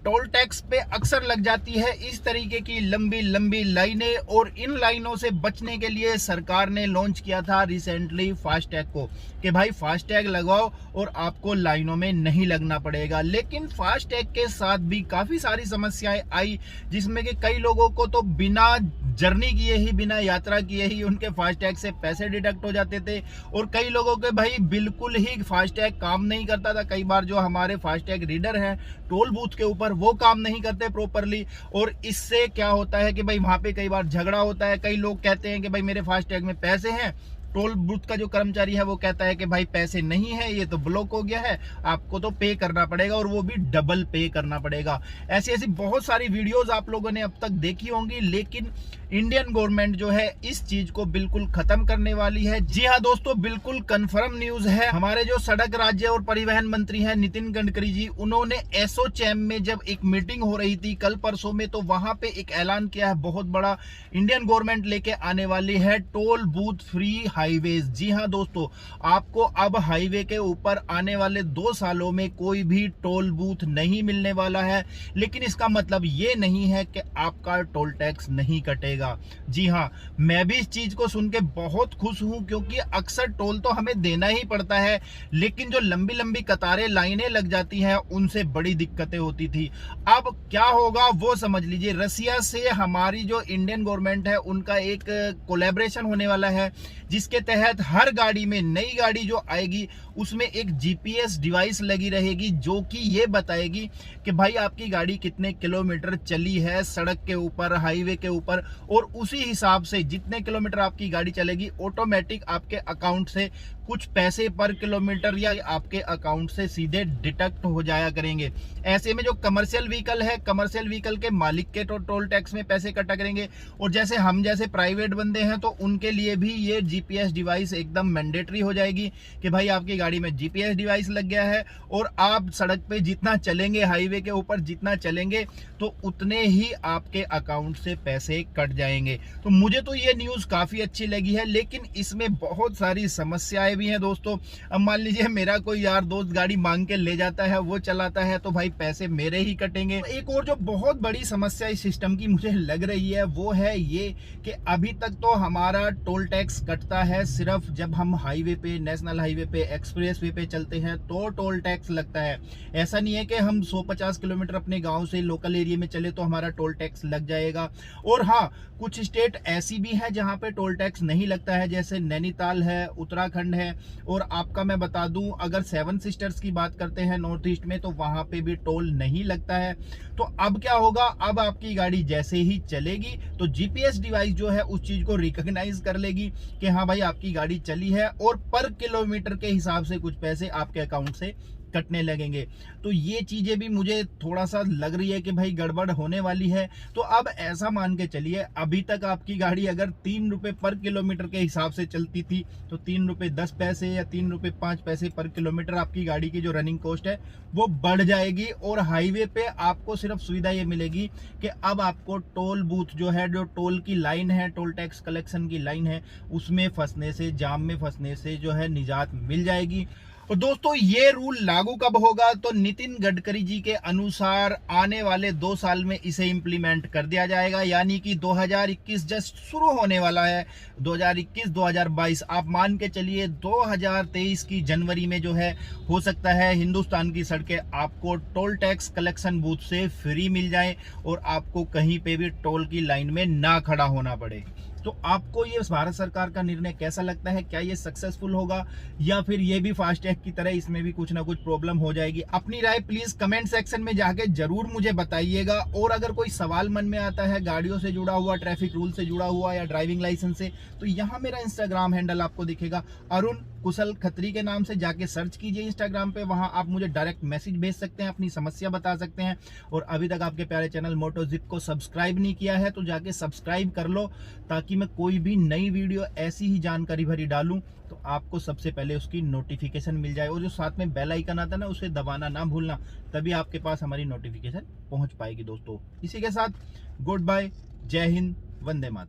Toll tax पे अक्सर लग जाती है इस तरीके की लंबी लंबी लाइनें, और इन लाइनों से बचने के लिए सरकार ने लॉन्च किया था रिसेंटली फास्टैग को, कि भाई फास्टैग लगाओ और आपको लाइनों में नहीं लगना पड़ेगा। लेकिन फास्टैग के साथ भी काफी सारी समस्याएं आई, जिसमें कि कई लोगों को तो बिना जर्नी किए ही, बिना यात्रा किए ही उनके फास्टैग से पैसे डिडक्ट हो जाते थे, और कई लोगों के भाई बिल्कुल ही फास्टैग काम नहीं करता था। कई बार जो हमारे फास्टैग रीडर हैं टोल बूथ के ऊपर, वो काम नहीं करते प्रॉपरली, और इससे क्या होता है कि भाई वहां पे कई बार झगड़ा होता है। कई लोग कहते हैं कि भाई मेरे फास्टैग में पैसे हैं, टोल बूथ का जो कर्मचारी है वो कहता है कि भाई पैसे नहीं है, ये तो ब्लॉक हो गया है, आपको तो पे करना पड़ेगा, और वो भी डबल पे करना पड़ेगा। ऐसी ऐसी बहुत सारी वीडियोस आप लोगों ने अब तक देखी होंगी, लेकिन इंडियन गवर्नमेंट जो है इस चीज को बिल्कुल खत्म करने वाली है। जी हाँ दोस्तों, बिल्कुल कंफर्म न्यूज है। हमारे जो सड़क, राज्य और परिवहन मंत्री हैं नितिन गडकरी जी, उन्होंने एसोचैम में जब एक मीटिंग हो रही थी कल परसों में, तो वहां पे एक ऐलान किया है बहुत बड़ा, इंडियन गवर्नमेंट लेके आने वाली है टोल बूथ फ्री हाईवेज। जी हाँ दोस्तों, आपको अब हाईवे के ऊपर आने वाले 2 सालों में कोई भी टोल बूथ नहीं मिलने वाला है। लेकिन इसका मतलब ये नहीं है कि आपका टोल टैक्स नहीं कटेगा। जी हाँ, मैं भी इस चीज को सुन के बहुत खुश हूं, क्योंकि अक्सर टोल तो हमें देना ही पड़ता है, लेकिन जो लंबी लंबी कतारें, लाइनें लग जाती हैं, उनसे बड़ी दिक्कतें होती थी। अब क्या होगा वो समझ लीजिए। रसिया से हमारी जो इंडियन गवर्नमेंट है उनका एक कोलैबोरेशन होने वाला है, जिसके तहत हर गाड़ी में, नई गाड़ी जो आएगी उसमें एक जीपीएस डिवाइस लगी रहेगी, जो कि ये बताएगी कि भाई आपकी गाड़ी कितने किलोमीटर चली है सड़क के ऊपर, हाईवे के ऊपर, और उसी हिसाब से जितने किलोमीटर आपकी गाड़ी चलेगी ऑटोमेटिक आपके अकाउंट से कुछ पैसे पर किलोमीटर या आपके अकाउंट से सीधे डिडक्ट हो जाया करेंगे। ऐसे में जो कमर्शियल व्हीकल है, कमर्शियल व्हीकल के मालिक के टोल टैक्स में पैसे कटा करेंगे, और जैसे हम जैसे प्राइवेट बंदे हैं तो उनके लिए भी ये जीपीएस डिवाइस एकदम मैंडेटरी हो जाएगी कि भाई आपकी गाड़ी में जीपीएस डिवाइस लग गया है, और आप सड़क पे जितना चलेंगे, हाईवे के ऊपर जितना चलेंगे, तो उतने ही आपके अकाउंट से पैसे कट जाएंगे। तो मुझे तो ये न्यूज काफी अच्छी लगी है, लेकिन इसमें बहुत सारी समस्याएं भी हैं दोस्तों। अब मान लीजिए मेरा कोई यार दोस्त गाड़ी मांग के ले जाता है, वो चलाता है, तो भाई पैसे मेरे ही कटेंगे। एक और जो बहुत बड़ी समस्या इस सिस्टम की मुझे लग रही है वो है ये कि अभी तक तो हमारा टोल टैक्स कटता है सिर्फ जब हम हाईवे पे, नेशनल हाईवे पे, एक्सप्रेस वे पे चलते हैं तो टोल टैक्स लगता है। ऐसा नहीं है कि हम 150 किलोमीटर अपने गांव से लोकल एरिया में चले तो हमारा टोल टैक्स लग जाएगा। और हाँ, कुछ स्टेट ऐसी भी है जहां पे टोल टैक्स नहीं लगता है, जैसे नैनीताल है, उत्तराखंड है, और आपका मैं बता दूं अगर 7 सिस्टर्स की बात करते हैं नॉर्थ ईस्ट में, तो वहां पे भी टोल नहीं लगता है। तो अब क्या होगा, अब आपकी गाड़ी जैसे ही चलेगी तो जीपीएस डिवाइस जो है उस चीज को रिकॉग्नाइज कर लेगी कि हाँ भाई आपकी गाड़ी चली है, और पर किलोमीटर के हिसाब से कुछ पैसे आपके अकाउंट से कटने लगेंगे। तो ये चीजें भी मुझे थोड़ा सा लग रही है कि भाई गड़बड़ होने वाली है। तो अब ऐसा मान के चलिए, अभी तक आपकी गाड़ी अगर 3 रुपए पर किलोमीटर के हिसाब से चलती थी, तो 3 रुपए 10 पैसे या 3 रुपए 5 पैसे पर किलोमीटर आपकी गाड़ी की जो रनिंग कॉस्ट है वो बढ़ जाएगी। और हाईवे पे आपको सिर्फ सुविधा ये मिलेगी कि अब आपको टोल बूथ जो है, जो टोल की लाइन है, टोल टैक्स कलेक्शन की लाइन है, उसमें फंसने से, जाम में फंसने से जो है निजात मिल जाएगी। और दोस्तों ये रूल लागू कब होगा, तो नितिन गडकरी जी के अनुसार आने वाले 2 साल में इसे इंप्लीमेंट कर दिया जाएगा, यानी कि 2021 जस्ट शुरू होने वाला है। 2021-2022 आप मान के चलिए 2023 की जनवरी में जो है, हो सकता है हिंदुस्तान की सड़कें आपको टोल टैक्स कलेक्शन बूथ से फ्री मिल जाए, और आपको कहीं पे भी टोल की लाइन में ना खड़ा होना पड़े। तो आपको ये भारत सरकार का निर्णय कैसा लगता है? क्या ये सक्सेसफुल होगा, या फिर ये भी फास्टैग की तरह इसमें भी कुछ ना कुछ प्रॉब्लम हो जाएगी? अपनी राय प्लीज कमेंट सेक्शन में जाके जरूर मुझे बताइएगा। और अगर कोई सवाल मन में आता है गाड़ियों से जुड़ा हुआ, ट्रैफिक रूल से जुड़ा हुआ, या ड्राइविंग लाइसेंस से, तो यहाँ मेरा इंस्टाग्राम हैंडल आपको दिखेगा, अरुण कुशल खत्री के नाम से, जाके सर्च कीजिए इंस्टाग्राम पे। वहां आप मुझे डायरेक्ट मैसेज भेज सकते हैं, अपनी समस्या बता सकते हैं। और अभी तक आपके प्यारे चैनल मोटोजिप को सब्सक्राइब नहीं किया है तो जाके सब्सक्राइब कर लो, ताकि मैं कोई भी नई वीडियो ऐसी ही जानकारी भरी डालूं तो आपको सबसे पहले उसकी नोटिफिकेशन मिल जाए। और जो साथ में बेल आइकन आता है ना, उसे दबाना ना भूलना, तभी आपके पास हमारी नोटिफिकेशन पहुंच पाएगी दोस्तों। इसी के साथ गुड बाय, जय हिंद, वंदे मातरम।